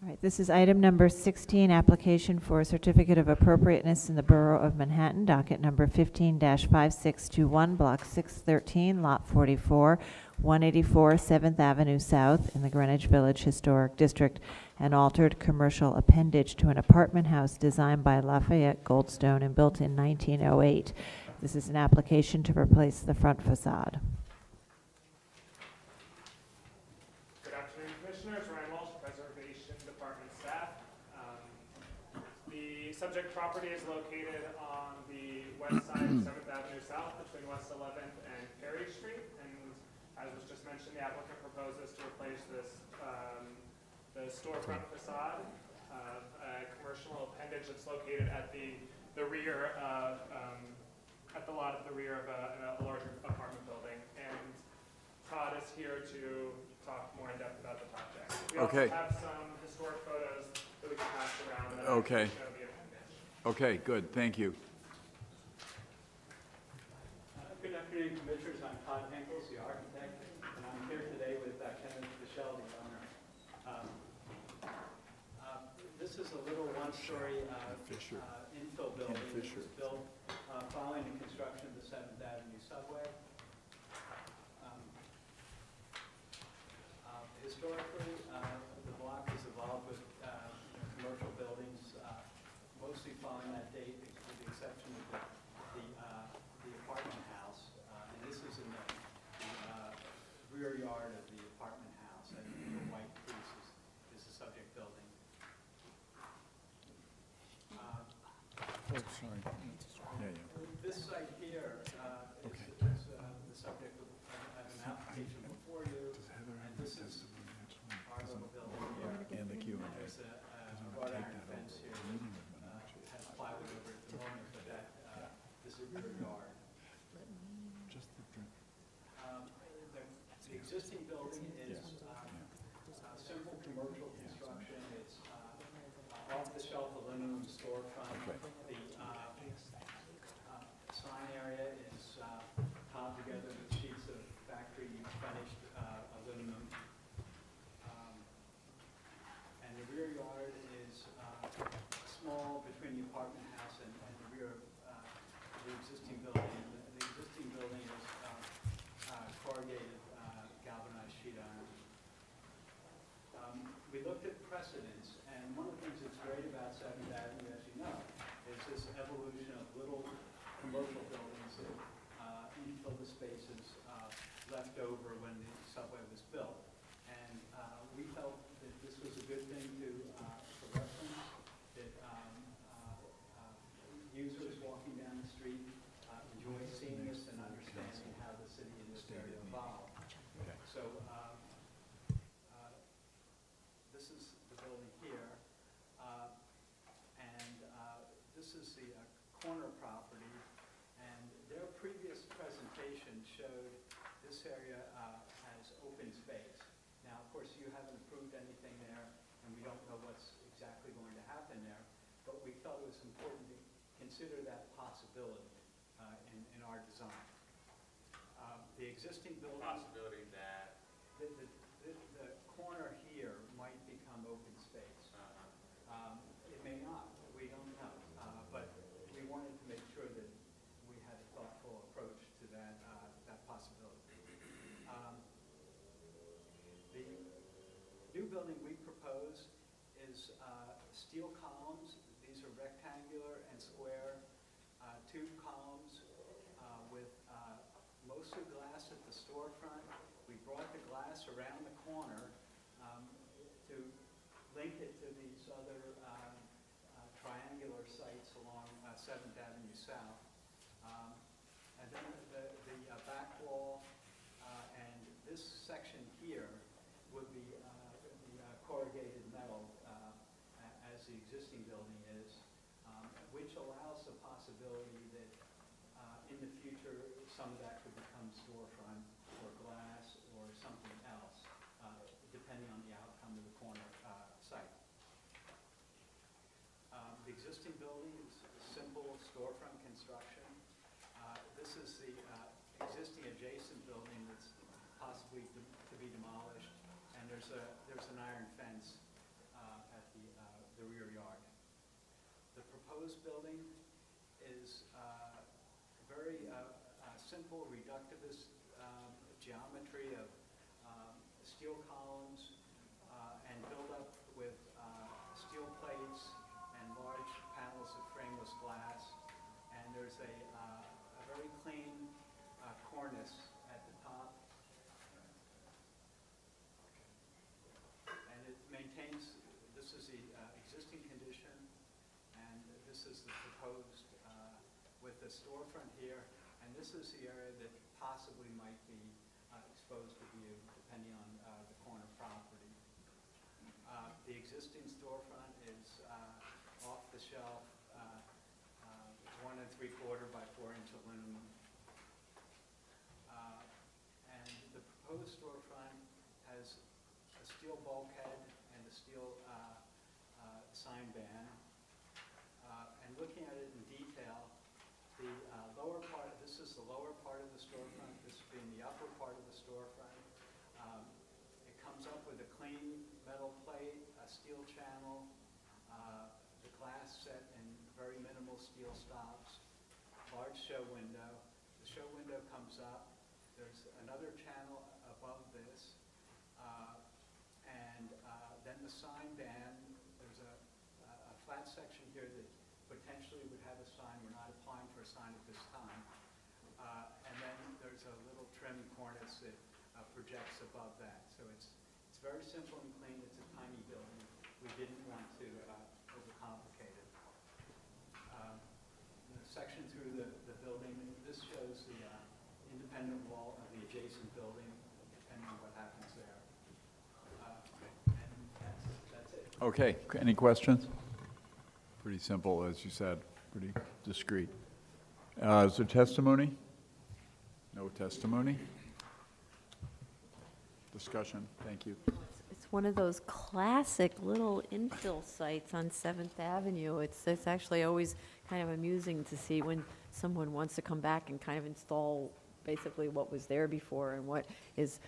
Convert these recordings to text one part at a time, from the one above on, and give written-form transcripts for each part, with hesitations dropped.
All right, this is item number 16, application for a certificate of appropriateness in the Borough of Manhattan, docket number 15-5621, block 613, lot 44, 184 7th Avenue South in the Greenwich Village Historic District, an altered commercial appendage to an apartment house designed by Lafayette Goldstone and built in 1908. This is an application to replace the front facade. Good afternoon, Commissioners. Ryan Walsh, Preservation Department staff. The subject property is located on the west side of 7th Avenue South between West 11th and Perry Street. And as was just mentioned, the applicant proposes to replace the storefront facade of a commercial appendage that's located at the rear of, at the lot at the rear of a larger apartment building. And Todd is here to talk more in depth about the project. We Okay. also have some historic photos that we can pass around that Okay. show the appendage. Okay, good, thank you. Good afternoon, Commissioners. I'm Todd Henkels, the architect, and I'm here today with Kenneth Fischel, the owner. This is a little one-story infill building that was built following the construction of the 7th Avenue subway. Historically, the block has evolved with commercial buildings, mostly following that date, with the exception of the apartment house. And this is in the rear yard of the apartment house. And the white piece is the subject building. This site here is the subject of an application before you. And this is our little building here. And the Q&A. There's a wrought iron fence here that has plywood over it at the moment, but this is your yard. The existing building is simple commercial construction. It's off-the-shelf aluminum storefront. The sign area is tied together with sheets of factory finished aluminum. And the rear yard is small between the apartment house and the rear of the existing building. The existing building is corrugated galvanized sheet iron. We looked at precedents, and one of the things that's great about 7th Avenue, as you know, is this evolution of little commercial buildings that infill the spaces left over when the subway was built. And we felt that this was a good thing to reference, that users walking down the street enjoy seeing this and understanding how the city in this area evolved. So this is the building here, and this is the corner property. And their previous presentation showed this area as open space. Now, of course, you haven't approved anything there, and we don't know what's exactly going to happen there, but we felt it was important to consider that possibility in our design. The existing building... Possibility that The corner here might become open space. It may not, we don't know, but we wanted to make sure that we had a thoughtful approach to that possibility. The new building we propose is steel columns. These are rectangular and square tube columns with mostly glass at the storefront. We brought the glass around the corner to link it to these other triangular sites along 7th Avenue South. And then the back wall and this section here would be the corrugated metal as the existing building is, which allows the possibility that in the future some of that could become storefront or glass or something else, depending on the outcome of the corner site. The existing building is simple storefront construction. This is the existing adjacent building that's possibly to be demolished, and there's an iron fence the rear yard. The proposed building is very simple reductivist geometry of steel columns and built up with steel plates and large panels of frameless glass. And there's a very clean cornice at the top. And it maintains, this is the existing condition, and this is the proposed with the storefront here. And this is the area that possibly might be exposed to view, depending on the corner property. The existing storefront is off-the-shelf, 1 3/4 by 4-inch aluminum. And the proposed storefront has a steel bulkhead and a steel sign band. And looking at it in detail, the lower part, this is the lower part of the storefront, this being the upper part of the storefront. It comes up with a clean metal plate, a steel channel, the glass set in very minimal steel stops, large show window. The show window comes up. There's another channel above this. And then the sign band, there's a flat section here that potentially would have a sign. We're not applying for a sign at this time. And then there's a little trim cornice that projects above that. So it's very simple and clean. It's a tiny building. We didn't want to overcomplicate it. The section through the building, this shows the independent wall of the adjacent building, depending on what happens there. And that's it. Okay, any questions? Pretty simple, as you said, pretty discreet. Is there testimony? No testimony? Discussion, thank you. It's one of those classic little infill sites on 7th Avenue. It's actually always kind of amusing to see when someone wants to come back and kind of install basically what was there before, and what is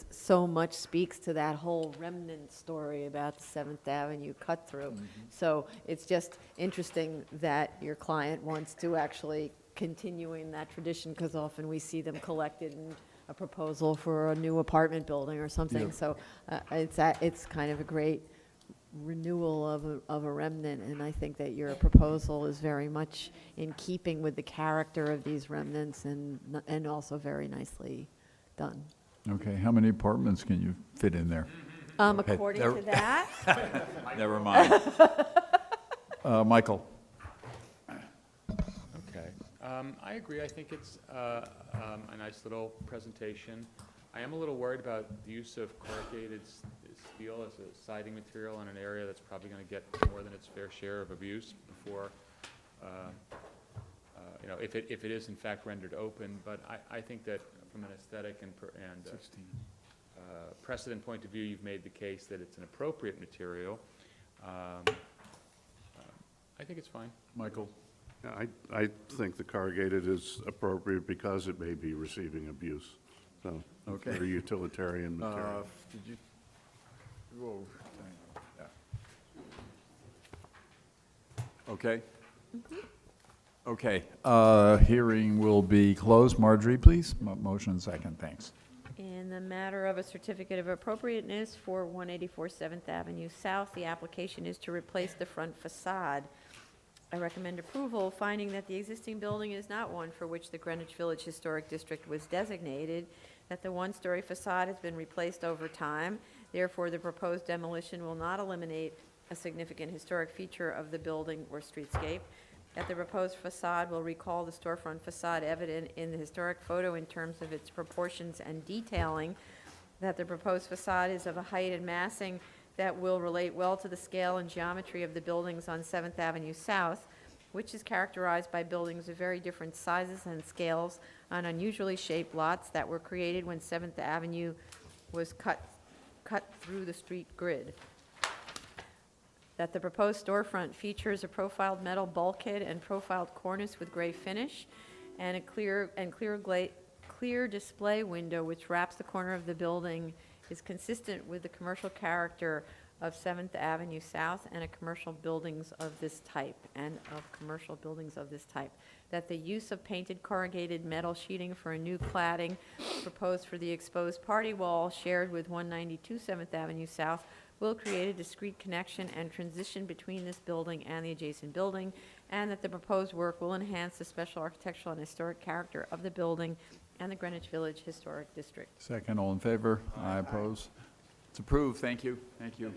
so much speaks to that whole remnant story about the 7th Avenue cut through. So it's just interesting that your client wants to actually continuing that tradition, because often we see them collected in a proposal for a new apartment building or something. Yeah. So it's kind of a great renewal of a remnant, and I think that your proposal is very much in keeping with the character of these remnants, and also very nicely done. Okay, how many apartments can you fit in there? According there- to that, Never mind. Michael? Okay. I agree. I think it's a nice little presentation. I am a little worried about the use of corrugated steel as a siding material in an area that's probably going to get more than its fair share of abuse before, if it is in fact rendered open. But I think that from an aesthetic and precedent point of view, you've made the case that it's an appropriate material. I think it's fine. Michael? Yeah, I think the corrugated is appropriate because it may be receiving abuse. So it's Okay. very utilitarian material. Did you? Whoa. Yeah. Okay? Okay, hearing will be closed. Marjorie, please. Motion second, thanks. in the matter of a certificate of appropriateness for 184 7th Avenue South, the application is to replace the front facade. I recommend approval, finding that the existing building is not one for which the Greenwich Village Historic District was designated, that the one-story facade has been replaced over time. Therefore, the proposed demolition will not eliminate a significant historic feature of the building or streetscape, that the proposed facade will recall the storefront facade evident in the historic photo in terms of its proportions and detailing, that the proposed facade is of a height and massing that will relate well to the scale and geometry of the buildings on 7th Avenue South, which is characterized by buildings of very different sizes and scales on unusually shaped lots that were created when 7th Avenue was cut through the street grid. That the proposed storefront features a profiled metal bulkhead and profiled cornice with gray finish, and a clear display window which wraps the corner of the building is consistent with the commercial character of 7th Avenue South and of commercial buildings of this type, that the use of painted corrugated metal sheeting for a new cladding proposed for the exposed party wall shared with 192 7th Avenue South will create a discrete connection and transition between this building and the adjacent building, and that the proposed work will enhance the special architectural and historic character of the building and the Greenwich Village Historic District. Second, all in favor? Aye, opposed? It's approved, thank you, thank you.